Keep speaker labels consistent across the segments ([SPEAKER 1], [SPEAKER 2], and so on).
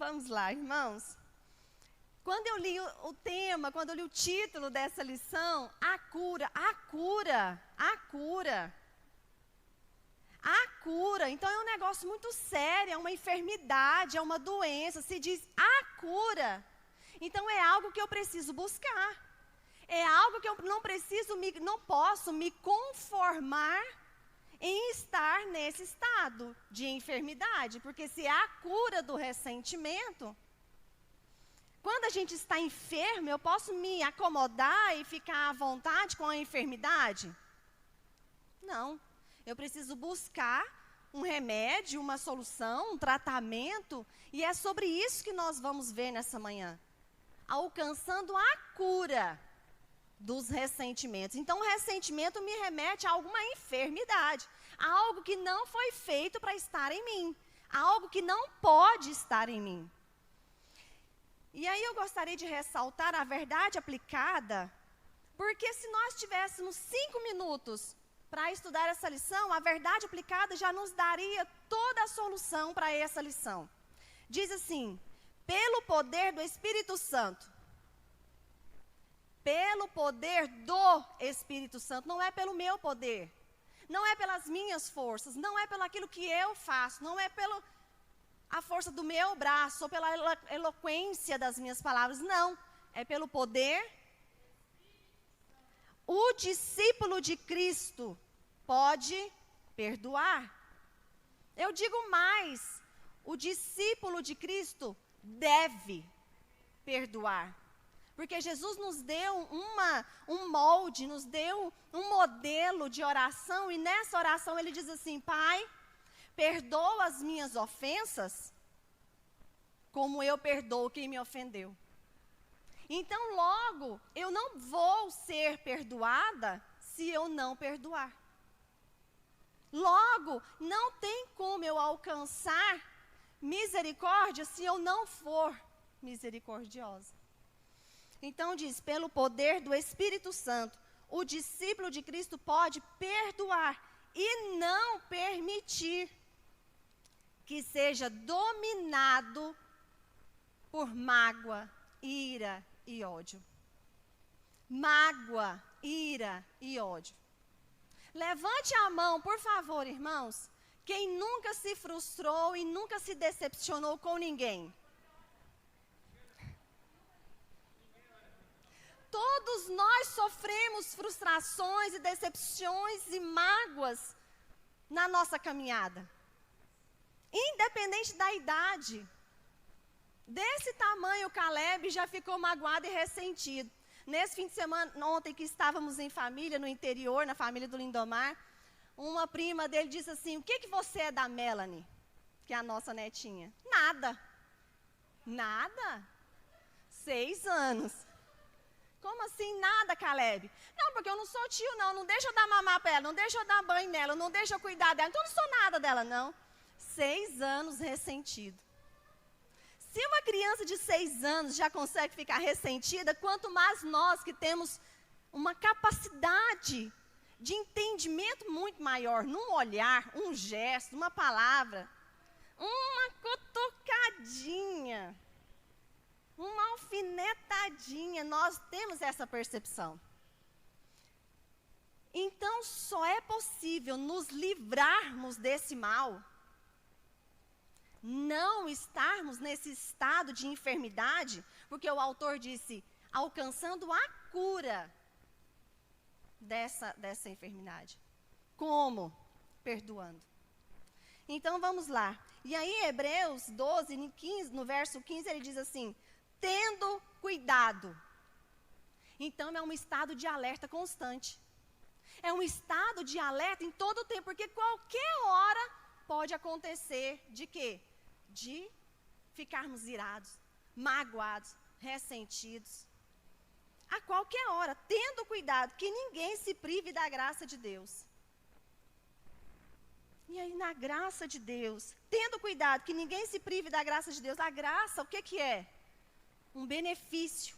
[SPEAKER 1] Vamos lá, irmãos. Quando eu li o tema, quando eu li o título dessa lição, a cura. Então é um negócio muito sério, é uma enfermidade, é uma doença. Se diz a cura. Então é algo que eu preciso buscar. É algo que eu não posso me conformar em estar nesse estado de enfermidade. Porque se há cura do ressentimento, quando a gente está enfermo, eu posso me acomodar e ficar à vontade com a enfermidade? Não. Eu preciso buscar um remédio, uma solução, um tratamento, e é sobre isso que nós vamos ver nessa manhã. Alcançando a cura dos ressentimentos. Então, o ressentimento me remete a alguma enfermidade, a algo que não foi feito para estar em mim, a algo que não pode estar em mim. E aí eu gostaria de ressaltar a verdade aplicada, porque se nós tivéssemos 5 minutos para estudar essa lição, a verdade aplicada já nos daria toda a solução para essa lição. Diz assim: pelo poder do Espírito Santo. Pelo poder do Espírito Santo, não é pelo meu poder, não é pelas minhas forças, não é pelo aquilo que eu faço, não é pela força do meu braço, ou pela eloquência das minhas palavras, não, é pelo poder. O discípulo de Cristo pode perdoar. Eu digo mais, o discípulo de Cristo deve perdoar. Porque Jesus nos deu um molde, nos deu um modelo de oração, e nessa oração ele diz assim: Pai, perdoa as minhas ofensas, como eu perdoo quem me ofendeu. Então, logo, eu não vou ser perdoada se eu não perdoar. Logo, não tem como eu alcançar misericórdia se eu não for misericordiosa. Então diz, pelo poder do Espírito Santo, o discípulo de Cristo pode perdoar e não permitir que seja dominado por mágoa, ira e ódio. Mágoa, ira e ódio. Levante a mão, por favor, irmãos, quem nunca se frustrou e nunca se decepcionou com ninguém. Todos nós sofremos frustrações e decepções e mágoas na nossa caminhada. Independente da idade. Desse tamanho, Caleb já ficou magoado e ressentido. Nesse fim de semana, ontem que estávamos em família, no interior, na família do Lindomar, uma prima dele disse assim: o que você é da Melanie? Que é a nossa netinha. Nada. Nada? 6 anos. Como assim nada, Caleb? Não, porque eu não sou tio, não deixa eu dar mamar para ela, não deixa eu dar banho nela, não deixa eu cuidar dela, então eu não sou nada dela, não. 6 anos ressentido. Se uma criança de 6 anos já consegue ficar ressentida, quanto mais nós que temos uma capacidade de entendimento muito maior, num olhar, um gesto, uma palavra, uma cutucadinha, uma alfinetadinha, nós temos essa percepção. Então, só é possível nos livrarmos desse mal, não estarmos nesse estado de enfermidade, porque o autor disse, alcançando a cura dessa enfermidade. Como? Perdoando. Então, vamos lá. E aí, Hebreus 12, no verso 15, ele diz assim: tendo cuidado. Então, é um estado de alerta constante. É um estado de alerta em todo o tempo, porque qualquer hora pode acontecer de quê? De ficarmos irados, magoados, ressentidos. A qualquer hora, tendo cuidado, que ninguém se prive da graça de Deus. E aí, na graça de Deus, tendo cuidado, que ninguém se prive da graça de Deus. A graça, o que é? Um benefício,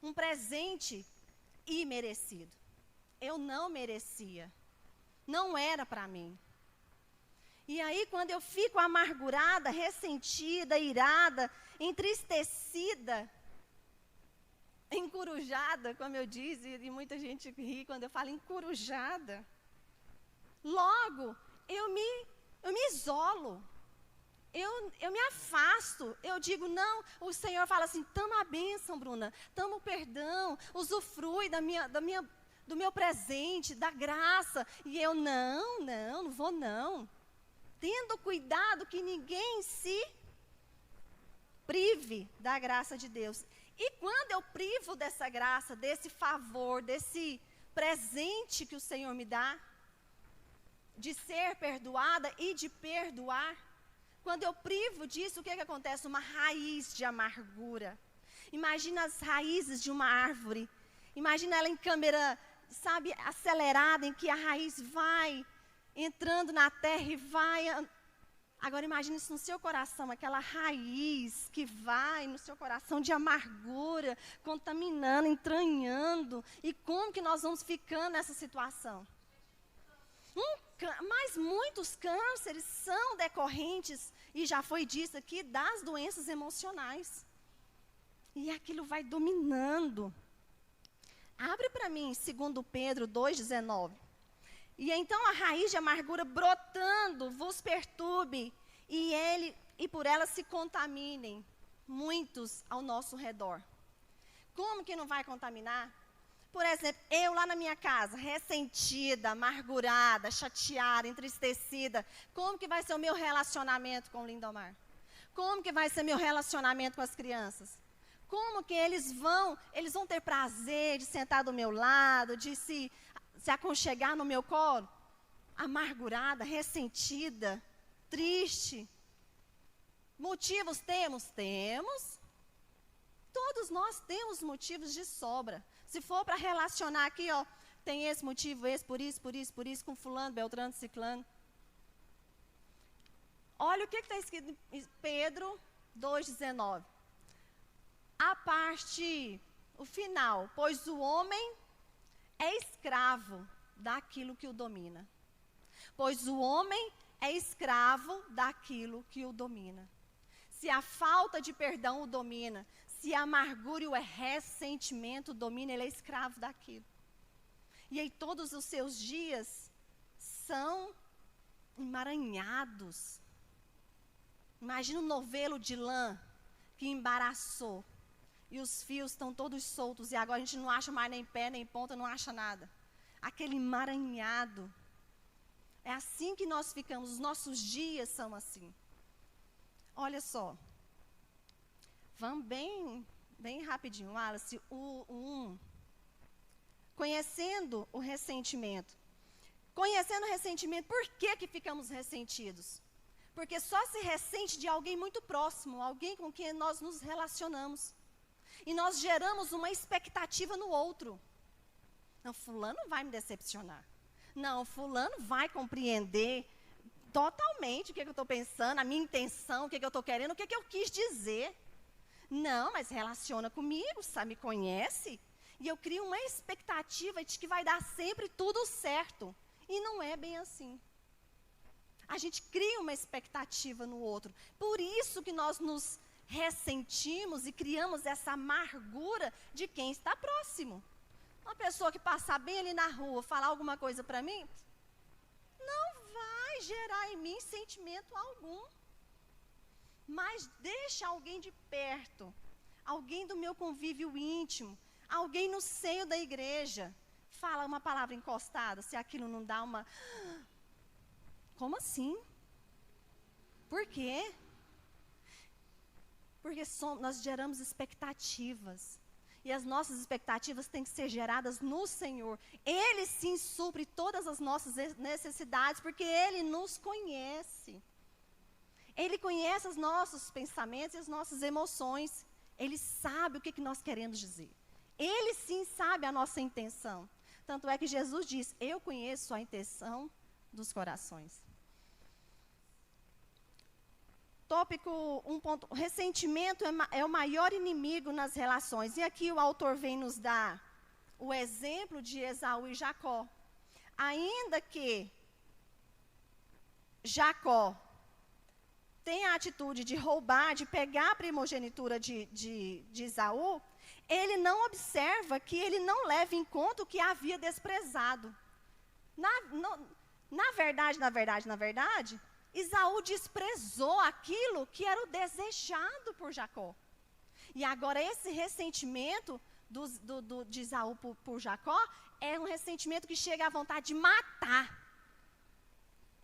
[SPEAKER 1] um presente imerecido. Eu não merecia, não era para mim. E aí, quando eu fico amargurada, ressentida, irada, entristecida, encurujada, como eu disse, e muita gente ri quando eu falo encurujada, logo eu me isolo. Eu me afasto, eu digo, não, o Senhor fala assim, toma a bênção, Bruna, toma o perdão, usufrui do meu presente, da graça. E eu, não vou não. Tendo cuidado que ninguém se prive da graça de Deus. E quando eu privo dessa graça, desse favor, desse presente que o Senhor me dá, de ser perdoada e de perdoar, quando eu privo disso, o que acontece? Uma raiz de amargura. Imagina as raízes de uma árvore. Imagina ela em câmera, sabe, acelerada, em que a raiz vai entrando na terra e vai. Agora imagine isso no seu coração, aquela raiz que vai no seu coração de amargura, contaminando, entranhando. E como que nós vamos ficando nessa situação? Mas muitos cânceres são decorrentes, e já foi dito aqui, das doenças emocionais. E aquilo vai dominando. Abre para mim, 2 Pedro 2,19. E então a raiz de amargura brotando vos perturbe, e por ela se contaminem muitos ao nosso redor. Como que não vai contaminar? Por exemplo, eu lá na minha casa, ressentida, amargurada, chateada, entristecida, como que vai ser o meu relacionamento com o Lindomar? Como que vai ser meu relacionamento com as crianças? Como que eles vão ter prazer de sentar do meu lado, de se aconchegar no meu colo? Amargurada, ressentida, triste. Motivos temos? Temos. Todos nós temos motivos de sobra. Se for para relacionar aqui, ó, tem esse motivo, esse, por isso, com fulano, beltrano, ciclano. Olha o que está escrito em Pedro 2,19. O final, pois o homem é escravo daquilo que o domina. Pois o homem é escravo daquilo que o domina. Se a falta de perdão o domina, se a amargura e o ressentimento o domina, ele é escravo daquilo. E aí todos os seus dias são emaranhados. Imagina um novelo de lã que embaraçou. E os fios estão todos soltos. E agora a gente não acha mais nem pé, nem ponta, não acha nada. Aquele emaranhado. É assim que nós ficamos. Os nossos dias são assim. Olha só. Vamos bem rapidinho, Wallace. Conhecendo o ressentimento. Conhecendo o ressentimento, por que ficamos ressentidos? Porque só se ressente de alguém muito próximo, alguém com quem nós nos relacionamos. E nós geramos uma expectativa no outro. Não, fulano vai me decepcionar. Não, fulano vai compreender totalmente o que eu estou pensando, a minha intenção, o que eu estou querendo, o que eu quis dizer. Não, mas relaciona comigo, sabe, me conhece. E eu crio uma expectativa de que vai dar sempre tudo certo. E não é bem assim. A gente cria uma expectativa no outro. Por isso que nós nos ressentimos e criamos essa amargura de quem está próximo. Uma pessoa que passar bem ali na rua, falar alguma coisa para mim, não vai gerar em mim sentimento algum. Mas deixa alguém de perto, alguém do meu convívio íntimo, alguém no seio da igreja, fala uma palavra encostada, se aquilo não dá uma... Como assim? Por quê? Porque nós geramos expectativas. E as nossas expectativas têm que ser geradas no Senhor. Ele sim supre todas as nossas necessidades, porque Ele nos conhece. Ele conhece os nossos pensamentos e as nossas emoções. Ele sabe o que nós queremos dizer. Ele sim sabe a nossa intenção. Tanto é que Jesus diz, eu conheço a intenção dos corações. Tópico 1. Ressentimento é o maior inimigo nas relações. E aqui o autor vem nos dar o exemplo de Esaú e Jacó. Ainda que Jacó tem a atitude de roubar, de pegar a primogenitura de Esaú, ele não observa que ele não leva em conta o que havia desprezado. Na verdade, Esaú desprezou aquilo que era o desejado por Jacó. E agora esse ressentimento de Esaú por Jacó é um ressentimento que chega à vontade de matar.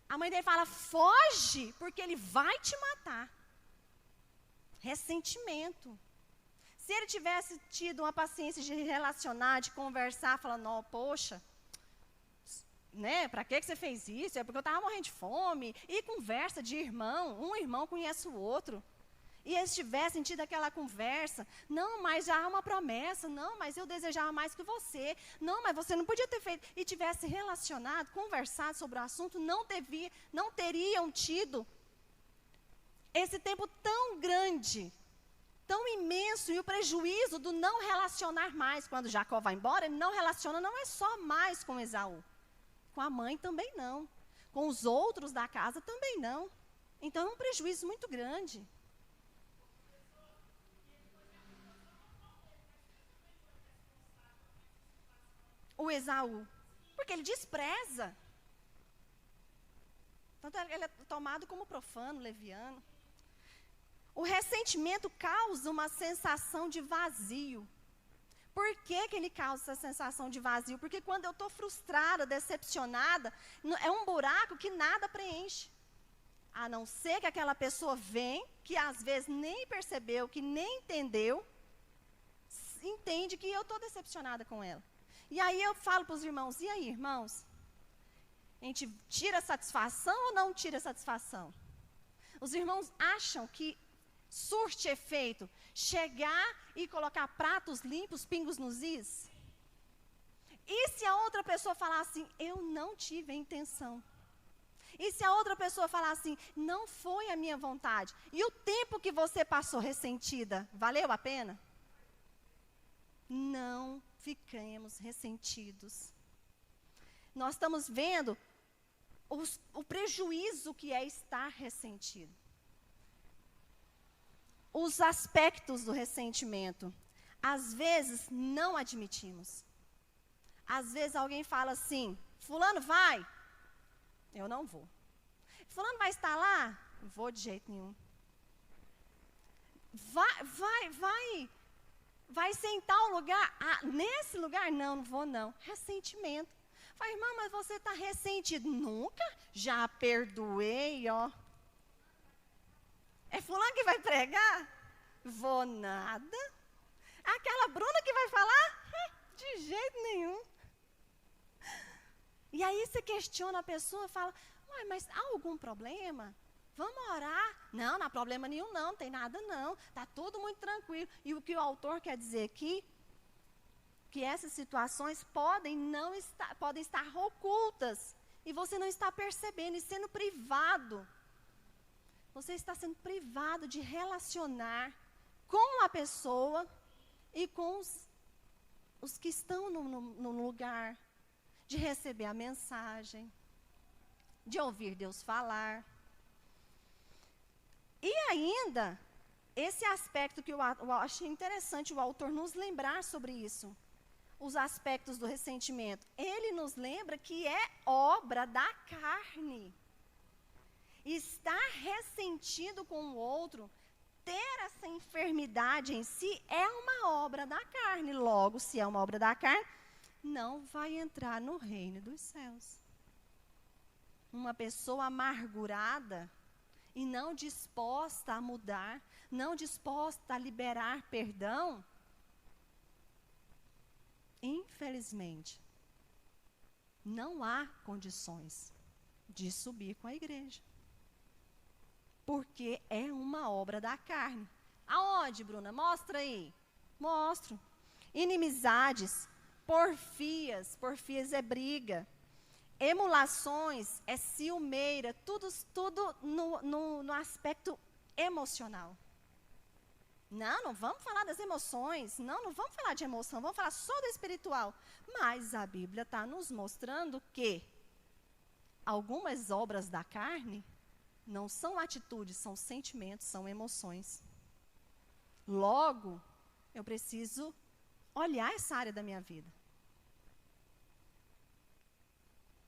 [SPEAKER 1] A mãe dele fala, foge, porque ele vai te matar. Ressentimento. Se ele tivesse tido uma paciência de relacionar, de conversar, falando, não, poxa, né, para que você fez isso? É porque eu estava morrendo de fome. E conversa de irmão, um irmão conhece o outro. E eles tivessem tido aquela conversa, não, mas já há uma promessa, não, mas eu desejava mais que você, não, mas você não podia ter feito, e tivesse relacionado, conversado sobre o assunto, não teriam tido esse tempo tão grande, tão imenso, e o prejuízo do não relacionar mais. Quando Jacó vai embora, ele não relaciona, não é só mais com Esaú, com a mãe também não, com os outros da casa também não. Então é um prejuízo muito grande. O Esaú, porque ele despreza. Tanto ele é tomado como profano, leviano. O ressentimento causa uma sensação de vazio. Por que ele causa essa sensação de vazio? Porque quando eu estou frustrada, decepcionada, é um buraco que nada preenche. A não ser que aquela pessoa vem, que às vezes nem percebeu, que nem entendeu, entende que eu estou decepcionada com ela. E aí eu falo para os irmãos, e aí, irmãos? A gente tira satisfação ou não tira satisfação? Os irmãos acham que surte efeito chegar e colocar pratos limpos, pingos nos is? E se a outra pessoa falar assim, eu não tive a intenção? E se a outra pessoa falar assim, não foi a minha vontade? E o tempo que você passou ressentida, valeu a pena? Não fiquemos ressentidos. Nós estamos vendo o prejuízo que é estar ressentido. Os aspectos do ressentimento. Às vezes, não admitimos. Às vezes, alguém fala assim, fulano vai? Eu não vou. Fulano vai estar lá? Não vou de jeito nenhum. Vai sentar um lugar? Ah, nesse lugar? Não, não vou não. Ressentimento. Fala, irmã, mas você está ressentido. Nunca? Já perdoei, ó. É fulano que vai pregar? Vou nada. Aquela Bruna que vai falar? De jeito nenhum. E aí você questiona a pessoa, fala, ué, mas há algum problema? Vamos orar? Não, não há problema nenhum não, tem nada não. Está tudo muito tranquilo. E o que o autor quer dizer aqui, que essas situações podem estar ocultas. E você não está percebendo e sendo privado. Você está sendo privado de relacionar com a pessoa e com os que estão no lugar, de receber a mensagem, de ouvir Deus falar. E ainda, esse aspecto que eu achei interessante o autor nos lembrar sobre isso, os aspectos do ressentimento. Ele nos lembra que é obra da carne. Estar ressentido com o outro, ter essa enfermidade em si, é uma obra da carne. Logo, se é uma obra da carne, não vai entrar no reino dos céus. Uma pessoa amargurada e não disposta a mudar, não disposta a liberar perdão, infelizmente, não há condições de subir com a igreja. Porque é uma obra da carne. Aonde, Bruna? Mostra aí. Mostro. Inimizades, porfias é briga. Emulações é ciumeira, tudo no aspecto emocional. Não vamos falar das emoções, não vamos falar de emoção, vamos falar só do espiritual. Mas a Bíblia está nos mostrando que algumas obras da carne Não são atitudes, são sentimentos, são emoções. Logo, eu preciso olhar essa área da minha vida.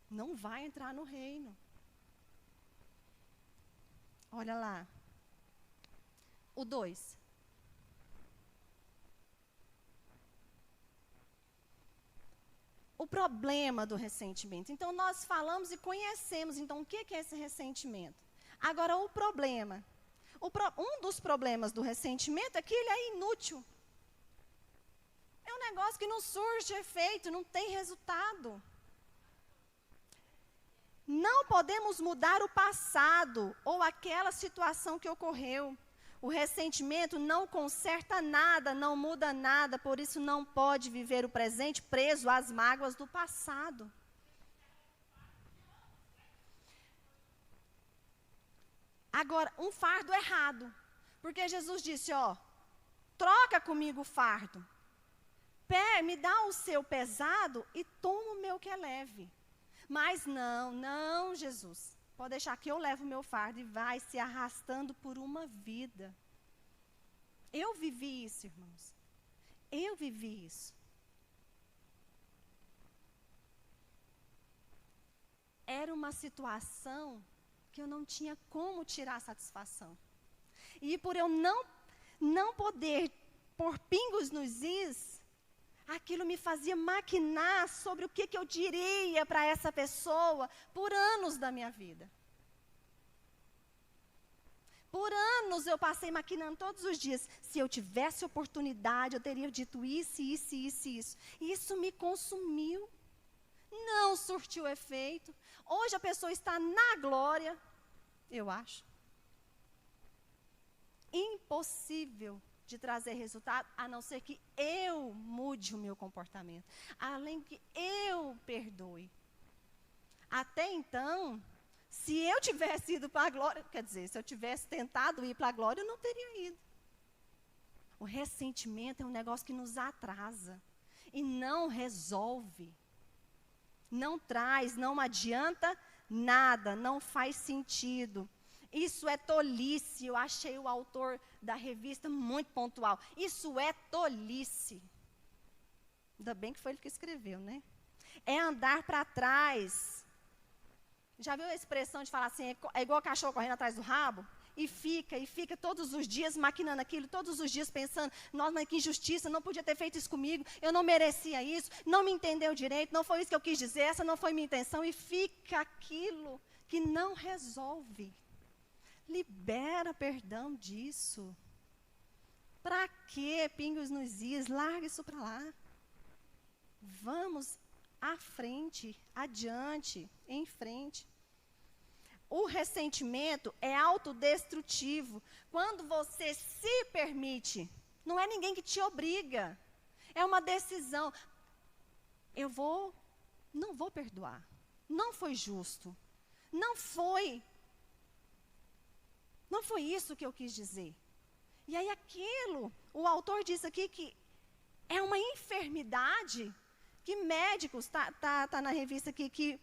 [SPEAKER 1] Não vai entrar no reino. Olha lá. O 2. O problema do ressentimento. Então, nós falamos e conhecemos, então, o que é esse ressentimento? Agora, o problema. Um dos problemas do ressentimento é que ele é inútil. É um negócio que não surge efeito, não tem resultado. Não podemos mudar o passado ou aquela situação que ocorreu. O ressentimento não conserta nada, não muda nada, por isso não pode viver o presente preso às mágoas do passado. Agora, um fardo errado, porque Jesus disse, ó, troca comigo o fardo. Me dá o seu pesado e toma o meu que é leve. Mas não, Jesus. Pode deixar que eu levo o meu fardo e vai se arrastando por uma vida. Eu vivi isso, irmãos. Eu vivi isso. Era uma situação que eu não tinha como tirar satisfação. E por eu não poder pôr pingos nos is, aquilo me fazia maquinar sobre o que eu diria para essa pessoa por anos da minha vida. Por anos eu passei maquinando todos os dias. Se eu tivesse oportunidade, eu teria dito isso, isso, isso, isso. Isso me consumiu. Não surtiu efeito. Hoje a pessoa está na glória, eu acho. Impossível de trazer resultado, a não ser que eu mude o meu comportamento. Além que eu perdoe. Até então, se eu tivesse ido para a glória, quer dizer, se eu tivesse tentado ir para a glória, eu não teria ido. O ressentimento é um negócio que nos atrasa e não resolve. Não traz, não adianta nada, não faz sentido. Isso é tolice. Eu achei o autor da revista muito pontual. Isso é tolice. Ainda bem que foi ele que escreveu, né? É andar para trás. Já viu a expressão de falar assim, é igual cachorro correndo atrás do rabo? E fica todos os dias maquinando aquilo, todos os dias pensando, nossa, mas que injustiça, não podia ter feito isso comigo, eu não merecia isso, não me entendeu direito, não foi isso que eu quis dizer, essa não foi minha intenção, e fica aquilo que não resolve. Libera perdão disso. Para que pingos nos is? Larga isso para lá. Vamos à frente, adiante, em frente. O ressentimento é autodestrutivo. Quando você se permite, não é ninguém que te obriga. É uma decisão. Não vou perdoar. Não foi justo. Não foi isso que eu quis dizer. E aí o autor diz aqui que é uma enfermidade que médicos, tá na revista aqui, que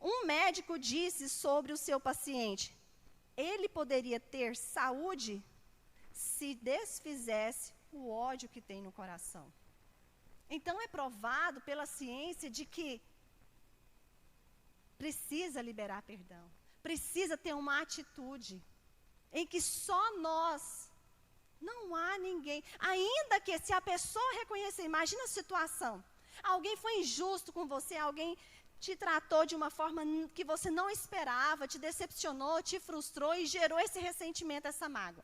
[SPEAKER 1] um médico disse sobre o seu paciente, ele poderia ter saúde se desfizesse o ódio que tem no coração. Então é provado pela ciência de que precisa liberar perdão, precisa ter uma atitude em que só nós, não há ninguém, ainda que se a pessoa reconhecer, imagina a situação, alguém foi injusto com você, alguém te tratou de uma forma que você não esperava, te decepcionou, te frustrou e gerou esse ressentimento, essa mágoa.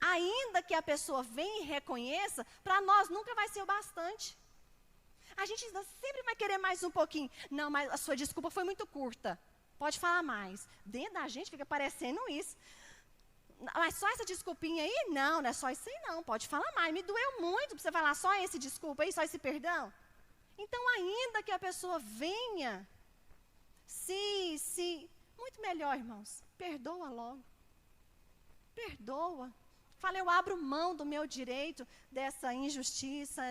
[SPEAKER 1] Ainda que a pessoa venha e reconheça, para nós nunca vai ser o bastante. A gente sempre vai querer mais um pouquinho. Não, mas a sua desculpa foi muito curta. Pode falar mais. Dentro da gente fica parecendo isso. Mas só essa desculpinha aí? Não é só isso aí não. Pode falar mais. Me doeu muito para você falar só esse desculpa aí, só esse perdão. Então, ainda que a pessoa venha, muito melhor, irmãos, perdoa logo. Perdoa. Fala, eu abro mão do meu direito dessa injustiça.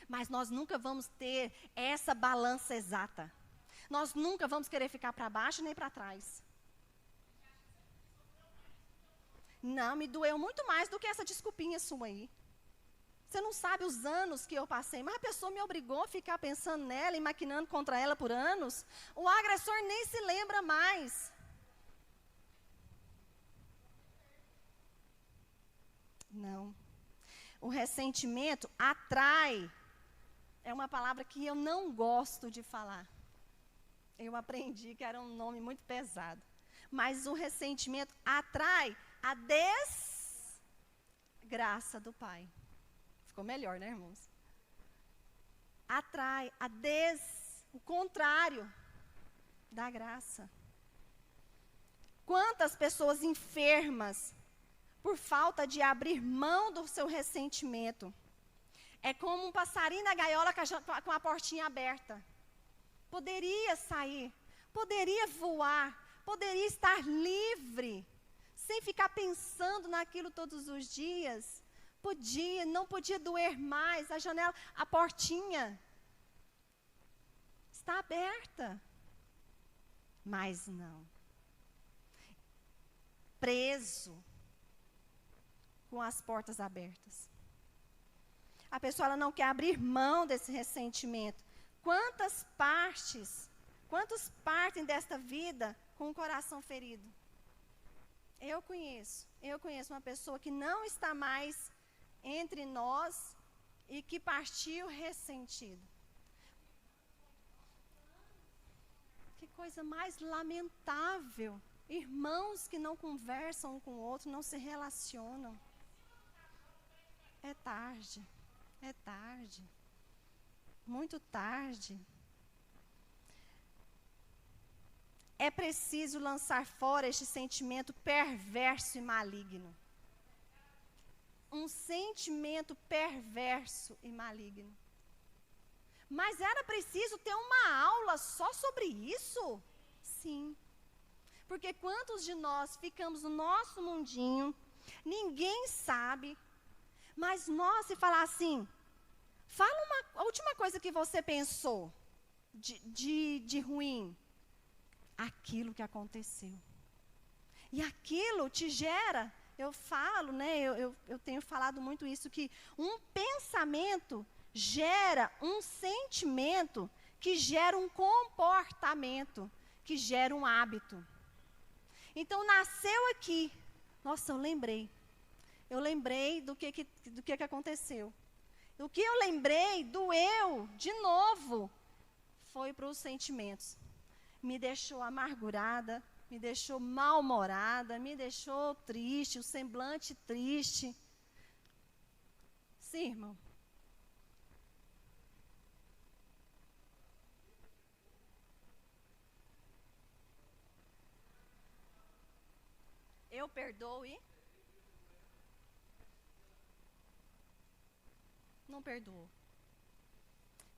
[SPEAKER 1] Mas nós nunca vamos ter essa balança exata. Nós nunca vamos querer ficar para baixo nem para trás. Não, me doeu muito mais do que essa desculpinha sua aí. Você não sabe os anos que eu passei, mas a pessoa me obrigou a ficar pensando nela e maquinando contra ela por anos. O agressor nem se lembra mais. Não. O ressentimento atrai. É uma palavra que eu não gosto de falar. Eu aprendi que era um nome muito pesado. Mas o ressentimento atrai a desgraça do Pai. Ficou melhor, né, irmãos? Atrai o contrário da graça. Quantas pessoas enfermas por falta de abrir mão do seu ressentimento. É como um passarinho na gaiola com a portinha aberta. Poderia sair, poderia voar, poderia estar livre, sem ficar pensando naquilo todos os dias. Podia, não podia doer mais, a janela, a portinha está aberta. Mas não. Preso, com as portas abertas. A pessoa ela não quer abrir mão desse ressentimento. Quantos partem desta vida com o coração ferido? Eu conheço uma pessoa que não está mais entre nós e que partiu ressentido. Que coisa mais lamentável. Irmãos que não conversam um com o outro, não se relacionam. É tarde, muito tarde. É preciso lançar fora este sentimento perverso e maligno. Um sentimento perverso e maligno. Mas era preciso ter uma aula só sobre isso? Sim. Porque quantos de nós ficamos no nosso mundinho, ninguém sabe, mas nós, se falar assim, fala a última coisa que você pensou de ruim, aquilo que aconteceu. E aquilo te gera, eu falo, né, eu tenho falado muito isso, que um pensamento gera um sentimento, que gera um comportamento, que gera um hábito. Então, nasceu aqui. Nossa, eu lembrei do que aconteceu. O que eu lembrei doeu de novo. Foi para os sentimentos. Me deixou amargurada, me deixou mal-humorada, me deixou triste, o semblante triste. Sim, irmão. Eu perdoo e não perdoo.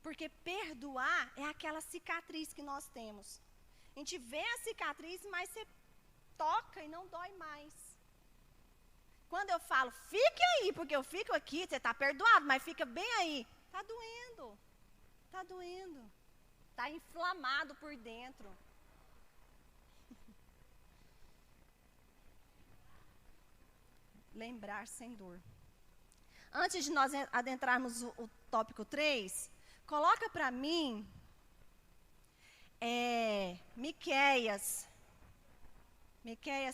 [SPEAKER 1] Porque perdoar é aquela cicatriz que nós temos. A gente vê a cicatriz, mas você toca e não dói mais. Quando eu falo, fique aí, porque eu fico aqui, você está perdoado, mas fica bem aí. Está doendo. Está doendo. Está inflamado por dentro. Lembrar sem dor. Antes de nós adentrarmos o tópico 3, coloca para mim Miqueias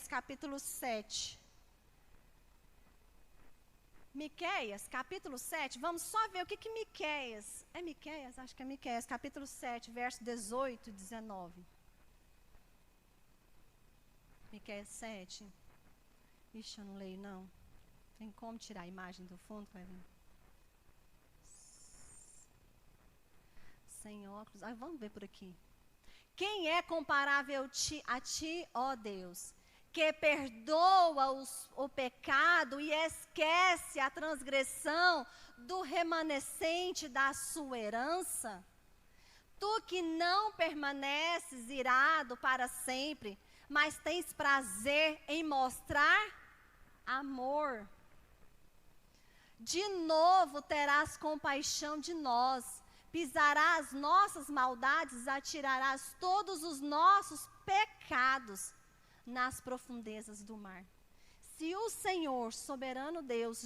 [SPEAKER 1] capítulo 7. Miqueias capítulo 7, vamos só ver o que Miqueias, é Miqueias? Acho que é Miqueias, capítulo 7, verso 18 e 19. Miqueias 7. Ixi, eu não leio não. Tem como tirar a imagem do fundo, Clevinho? Sem óculos. Vamos ver por aqui. Quem é comparável a ti, ó Deus, que perdoa o pecado e esquece a transgressão do remanescente da sua herança? Tu que não permaneces irado para sempre, mas tens prazer em mostrar amor. De novo terás compaixão de nós, pisarás nossas maldades, atirarás todos os nossos pecados nas profundezas do mar. Se o Senhor, soberano Deus,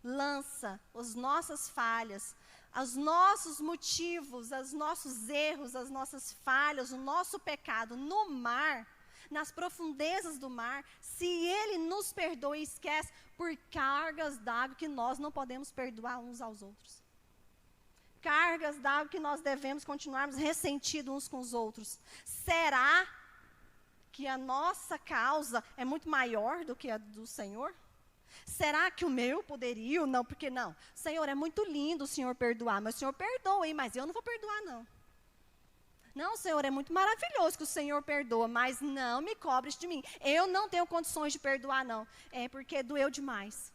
[SPEAKER 1] lança as nossas falhas, os nossos motivos, os nossos erros, as nossas falhas, o nosso pecado no mar, nas profundezas do mar, se Ele nos perdoa e esquece por cargas d'água que nós não podemos perdoar uns aos outros. Cargas d'água que nós devemos continuarmos ressentidos uns com os outros. Será que a nossa causa é muito maior do que a do Senhor? Será que o meu poderio? Não, porque não. Senhor, é muito lindo o Senhor perdoar, mas o Senhor perdoa, hein? Mas eu não vou perdoar, não. Não, Senhor, é muito maravilhoso que o Senhor perdoa, mas não me cobres de mim. Eu não tenho condições de perdoar, não. É porque doeu demais.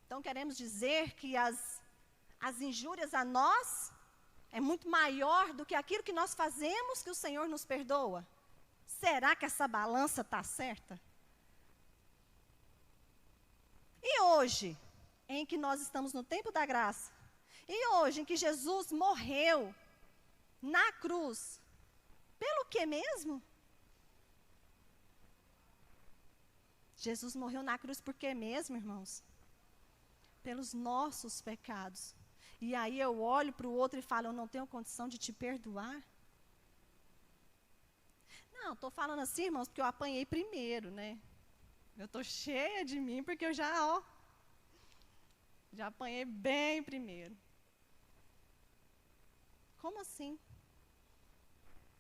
[SPEAKER 1] Então, queremos dizer que as injúrias a nós é muito maior do que aquilo que nós fazemos que o Senhor nos perdoa. Será que essa balança está certa? E hoje, em que nós estamos no tempo da graça, e hoje em que Jesus morreu na cruz, pelo que mesmo? Jesus morreu na cruz por que mesmo, irmãos? Pelos nossos pecados. E aí eu olho para o outro e falo, eu não tenho condição de te perdoar? Não, estou falando assim, irmãos, porque eu apanhei primeiro, né? Eu estou cheia de mim porque eu já apanhei bem primeiro. Como assim?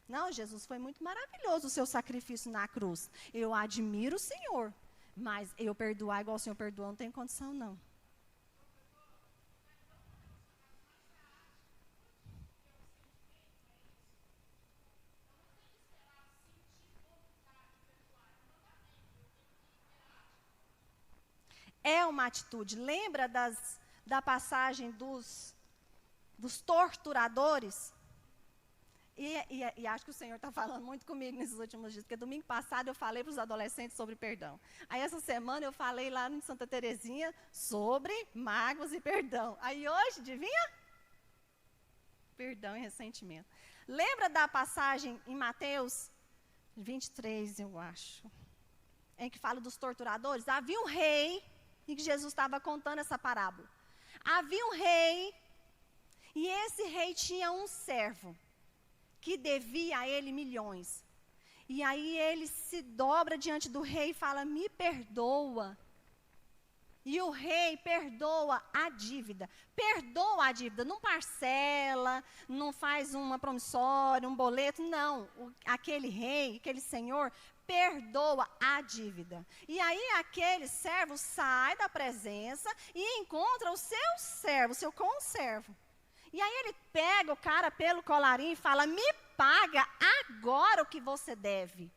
[SPEAKER 1] Não, Jesus, foi muito maravilhoso o seu sacrifício na cruz. Eu admiro o Senhor, mas eu perdoar igual o Senhor perdoou, não tenho condição, não. É uma atitude. Lembra da passagem dos torturadores? E acho que o Senhor está falando muito comigo nesses últimos dias, porque domingo passado eu falei para os adolescentes sobre perdão. Aí essa semana eu falei lá em Santa Terezinha sobre mágoas e perdão. Aí hoje, adivinha? Perdão e ressentimento. Lembra da passagem em Mateus 23, eu acho, em que fala dos torturadores? Havia um rei, em que Jesus estava contando essa parábola. Havia um rei, e esse rei tinha um servo, que devia a ele milhões. E aí ele se dobra diante do rei e fala, me perdoa. E o rei perdoa a dívida. Perdoa a dívida, não parcela, não faz uma promissória, um boleto, não. Aquele rei, aquele senhor, perdoa a dívida. E aí aquele servo sai da presença e encontra o seu servo, o seu conservo. E aí ele pega o cara pelo colarinho e fala, me paga agora o que você deve.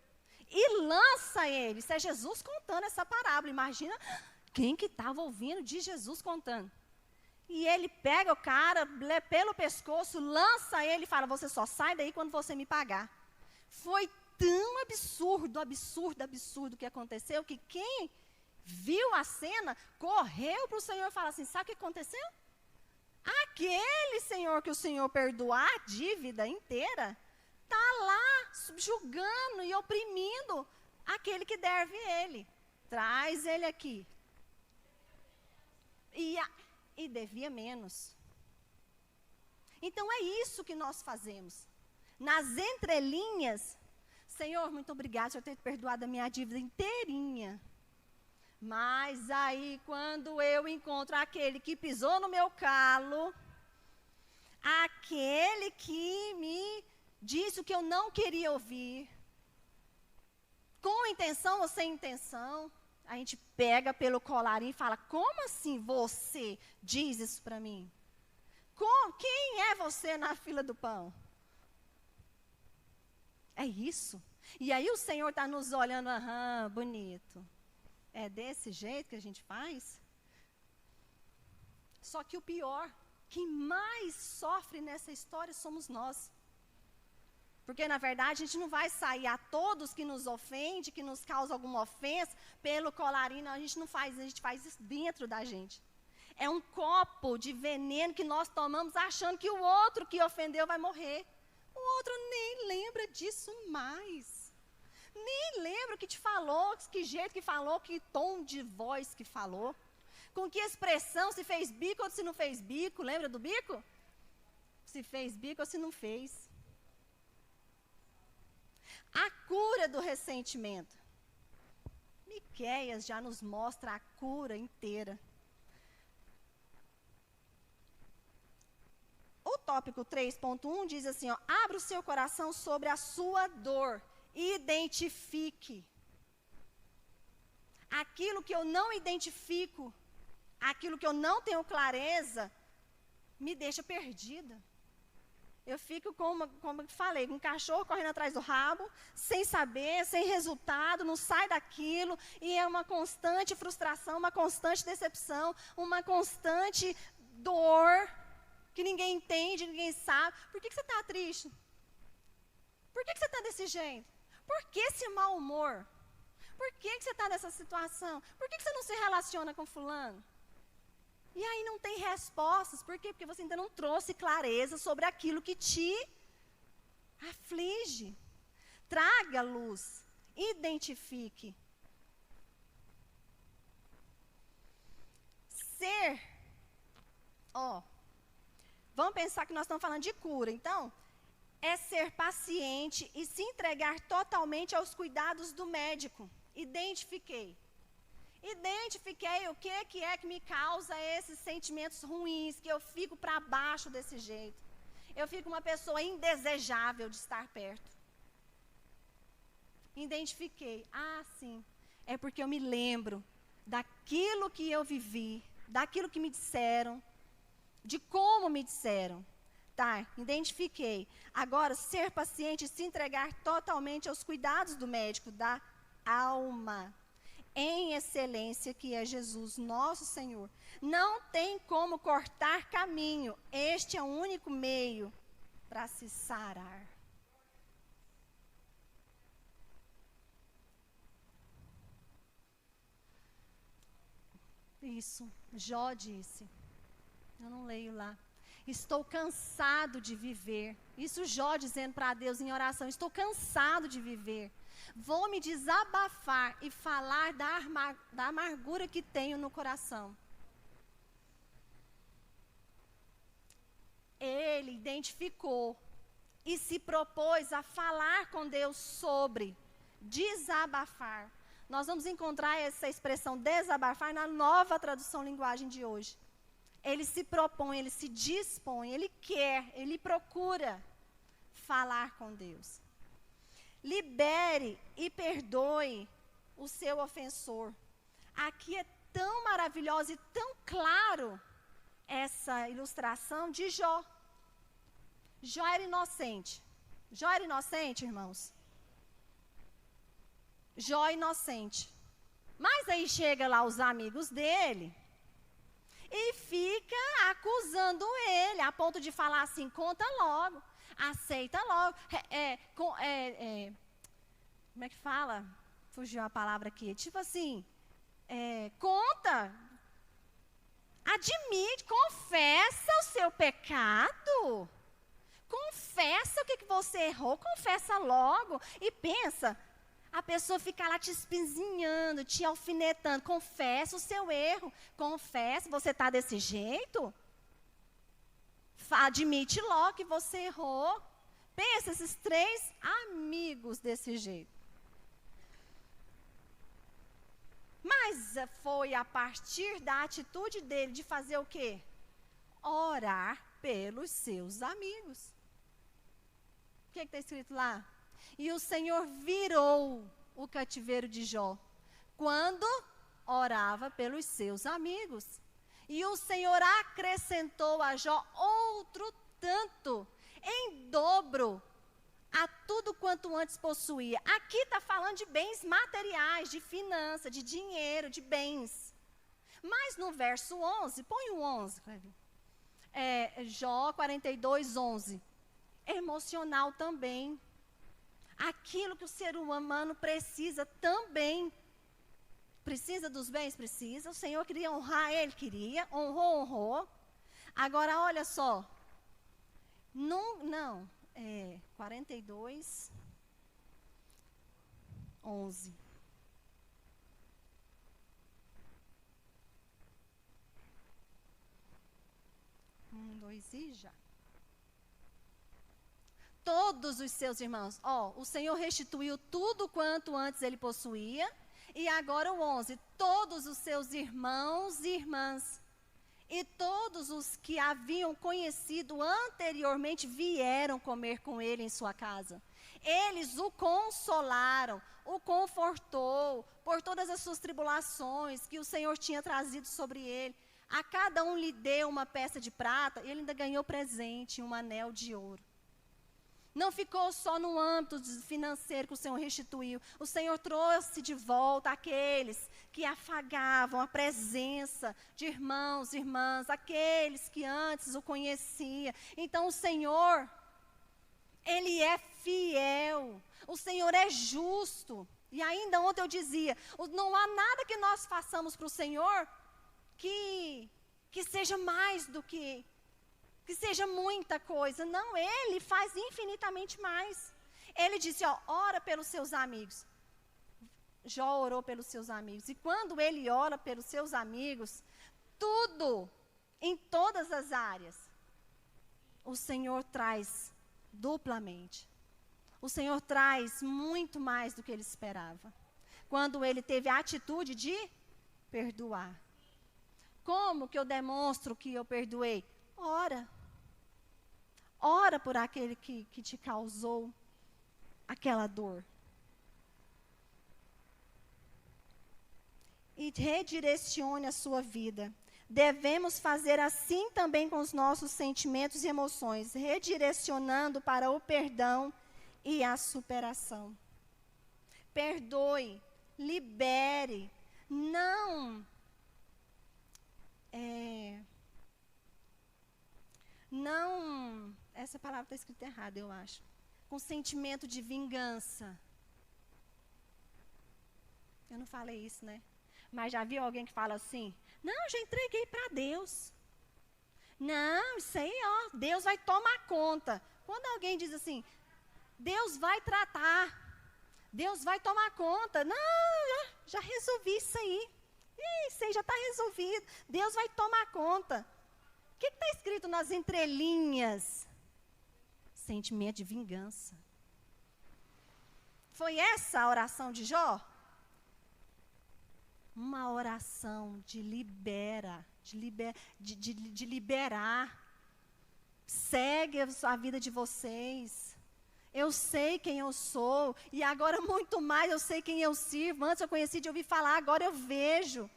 [SPEAKER 1] E lança ele. Isso é Jesus contando essa parábola. Imagina quem que estava ouvindo de Jesus contando. E ele pega o cara pelo pescoço, lança ele e fala, você só sai daí quando você me pagar. Foi tão absurdo, absurdo, absurdo que aconteceu, que quem viu a cena, correu para o Senhor e falou assim, sabe o que aconteceu? Aquele Senhor que o Senhor perdoar a dívida inteira, está lá subjugando e oprimindo aquele que deve ele. Traz ele aqui. E devia menos. Então é isso que nós fazemos. Nas entrelinhas, Senhor, muito obrigado por ter perdoado a minha dívida inteirinha. Mas aí, quando eu encontro aquele que pisou no meu calo, aquele que me disse o que eu não queria ouvir, com intenção ou sem intenção, a gente pega pelo colarinho e fala, como assim você diz isso para mim? Quem é você na fila do pão? É isso. E aí o Senhor está nos olhando, aham, bonito. É desse jeito que a gente faz? Só que o pior, quem mais sofre nessa história somos nós. Porque, na verdade, a gente não vai sair a todos que nos ofende, que nos causa alguma ofensa, pelo colarinho. Não, a gente não faz, a gente faz isso dentro da gente. É um copo de veneno que nós tomamos achando que o outro que ofendeu vai morrer. O outro nem lembra disso mais. Nem lembra o que te falou, que jeito que falou, que tom de voz que falou. Com que expressão, se fez bico ou se não fez bico. Lembra do bico? Se fez bico ou se não fez. A cura do ressentimento. Miqueias já nos mostra a cura inteira. O tópico 3.1 diz assim, ó, abra o seu coração sobre a sua dor, identifique. Aquilo que eu não identifico, aquilo que eu não tenho clareza, me deixa perdida. Eu fico, como eu falei, com um cachorro correndo atrás do rabo, sem saber, sem resultado, não sai daquilo, e é uma constante frustração, uma constante decepção, uma constante dor, que ninguém entende, ninguém sabe. Por que você está triste? Por que você está desse jeito? Por que esse mau humor? Por que você está nessa situação? Por que você não se relaciona com fulano? E aí não tem respostas. Por quê? Porque você ainda não trouxe clareza sobre aquilo que te aflige. Traga luz. Identifique. Ser. Vamos pensar que nós estamos falando de cura. Então, é ser paciente e se entregar totalmente aos cuidados do médico. Identifiquei o que é que me causa esses sentimentos ruins, que eu fico para baixo desse jeito. Eu fico uma pessoa indesejável de estar perto. Identifiquei. Sim, é porque eu me lembro daquilo que eu vivi, daquilo que me disseram, de como me disseram. Tá, identifiquei. Agora, ser paciente e se entregar totalmente aos cuidados do médico, da alma, em excelência, que é Jesus, nosso Senhor. Não tem como cortar caminho. Este é o único meio para se sarar. Isso, Jó disse. Eu não leio lá. Estou cansado de viver. Isso Jó dizendo para Deus em oração. Estou cansado de viver. Vou me desabafar e falar da amargura que tenho no coração. Ele identificou e se propôs a falar com Deus sobre desabafar. Nós vamos encontrar essa expressão desabafar na Nova Tradução Linguagem de hoje. Ele se propõe, ele se dispõe, ele quer, ele procura falar com Deus. Libere e perdoe o seu ofensor. Aqui é tão maravilhosa e tão claro essa ilustração de Jó. Jó era inocente. Jó era inocente, irmãos? Jó inocente. Mas aí chega lá os amigos dele e fica acusando ele, a ponto de falar assim, conta logo, aceita logo. Como é que fala? Fugiu a palavra aqui. Tipo assim, conta, admite, confessa o seu pecado. Confessa o que você errou, confessa logo. E pensa, a pessoa fica lá te espinzinhando, te alfinetando. Confessa o seu erro. Confessa, você está desse jeito? Admite logo que você errou. Pensa, esses 3 amigos desse jeito. Mas foi a partir da atitude dele de fazer o quê? Orar pelos seus amigos. O que está escrito lá? E o Senhor virou o cativeiro de Jó, quando orava pelos seus amigos. E o Senhor acrescentou a Jó outro tanto, em dobro, a tudo quanto antes possuía. Aqui está falando de bens materiais, de finança, de dinheiro, de bens. Mas no verso 11, põe o 11, Jó 42, 11. Emocional também. aquilo que o ser humano precisa também. Precisa dos bens? Precisa. O Senhor queria honrar, Ele queria. Honrou. Agora, olha só. 42, 11. E já. Todos os seus irmãos. O Senhor restituiu tudo quanto antes ele possuía. E agora o 11. Todos os seus irmãos e irmãs. E todos os que haviam conhecido anteriormente vieram comer com ele em sua casa. Eles o consolaram, o confortou por todas as suas tribulações que o Senhor tinha trazido sobre ele. A cada um lhe deu uma peça de prata e ele ainda ganhou presente, um anel de ouro. Não ficou só no âmbito financeiro que o Senhor restituiu. O Senhor trouxe de volta aqueles que afagavam a presença de irmãos e irmãs, aqueles que antes o conheciam. Então o Senhor, Ele é fiel. O Senhor é justo. E ainda ontem eu dizia, não há nada que nós façamos para o Senhor que seja mais do que seja muita coisa. Não, Ele faz infinitamente mais. Ele disse, ora pelos seus amigos. Jó orou pelos seus amigos. E quando ele ora pelos seus amigos, tudo, em todas as áreas, o Senhor traz duplamente. O Senhor traz muito mais do que ele esperava. Quando ele teve a atitude de perdoar. Como que eu demonstro que eu perdoei? Ora. Ora por aquele que te causou aquela dor. E redirecione a sua vida. Devemos fazer assim também com os nossos sentimentos e emoções, redirecionando para o perdão e a superação. Perdoe, libere, não essa palavra está escrita errada, eu acho. Com sentimento de vingança. Eu não falei isso, né? Mas já viu alguém que fala assim? Não, já entreguei para Deus. Não, isso aí, Deus vai tomar conta. Quando alguém diz assim, Deus vai tratar, Deus vai tomar conta. Não, já resolvi isso aí. Isso aí já está resolvido. Deus vai tomar conta. O que está escrito nas entrelinhas? Sentimento de vingança. Foi essa a oração de Jó? Uma oração de liberar. Segue a vida de vocês. Eu sei quem eu sou. E agora muito mais eu sei quem eu sirvo. Antes eu conheci de ouvir falar, agora eu vejo.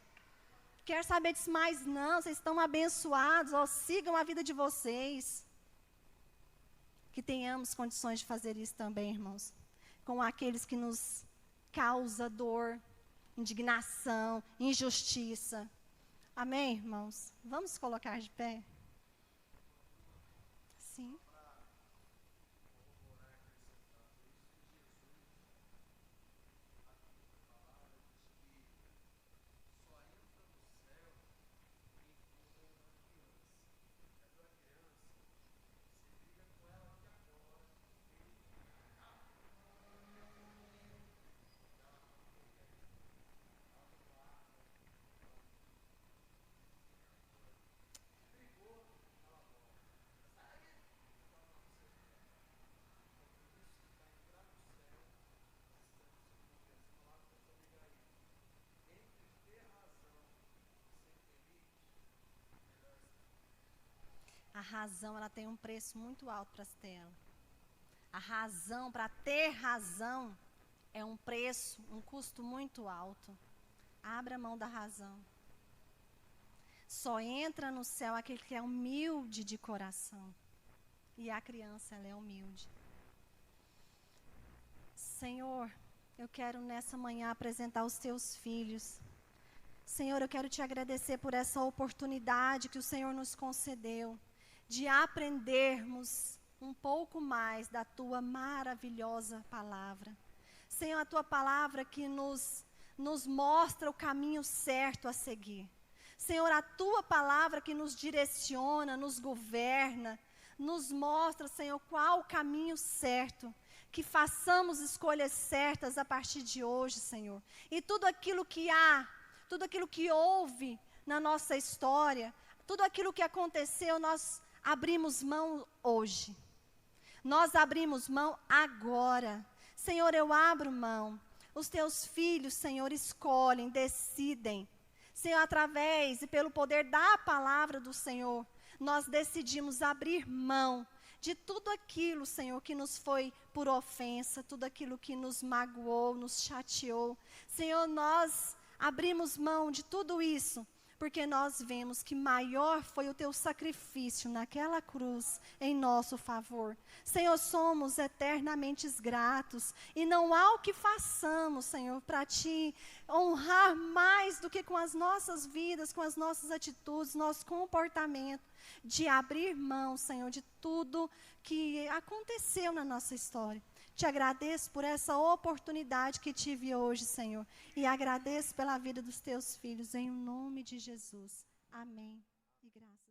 [SPEAKER 1] Quero saber disso mais não. Vocês estão abençoados. Sigam a vida de vocês. Que tenhamos condições de fazer isso também, irmãos. Com aqueles que nos causam dor, indignação, injustiça. Amém, irmãos? Vamos colocar de pé? Sim. A razão, ela tem um preço muito alto para se ter ela. A razão, para ter razão, é um preço, um custo muito alto. Abra mão da razão. Só entra no céu aquele que é humilde de coração. E a criança, ela é humilde. Senhor, eu quero nessa manhã apresentar os teus filhos. Senhor, eu quero te agradecer por essa oportunidade que o Senhor nos concedeu de aprendermos um pouco mais da tua maravilhosa palavra. Senhor, a tua palavra que nos mostra o caminho certo a seguir. Senhor, a tua palavra que nos direciona, nos governa, nos mostra, Senhor, qual o caminho certo. Que façamos escolhas certas a partir de hoje, Senhor. E tudo aquilo que há, tudo aquilo que houve na nossa história, tudo aquilo que aconteceu, nós abrimos mão hoje. Nós abrimos mão agora. Senhor, eu abro mão. Os teus filhos, Senhor, escolhem, decidem. Senhor, através e pelo poder da palavra do Senhor, nós decidimos abrir mão de tudo aquilo, Senhor, que nos foi por ofensa, tudo aquilo que nos magoou, nos chateou. Senhor, nós abrimos mão de tudo isso, porque nós vemos que maior foi o teu sacrifício naquela cruz em nosso favor. Senhor, somos eternamente gratos e não há o que façamos, Senhor, para te honrar mais do que com as nossas vidas, com as nossas atitudes, nosso comportamento, de abrir mão, Senhor, de tudo que aconteceu na nossa história. Te agradeço por essa oportunidade que tive hoje, Senhor. E agradeço pela vida dos teus filhos, em nome de Jesus. Amém. E graças.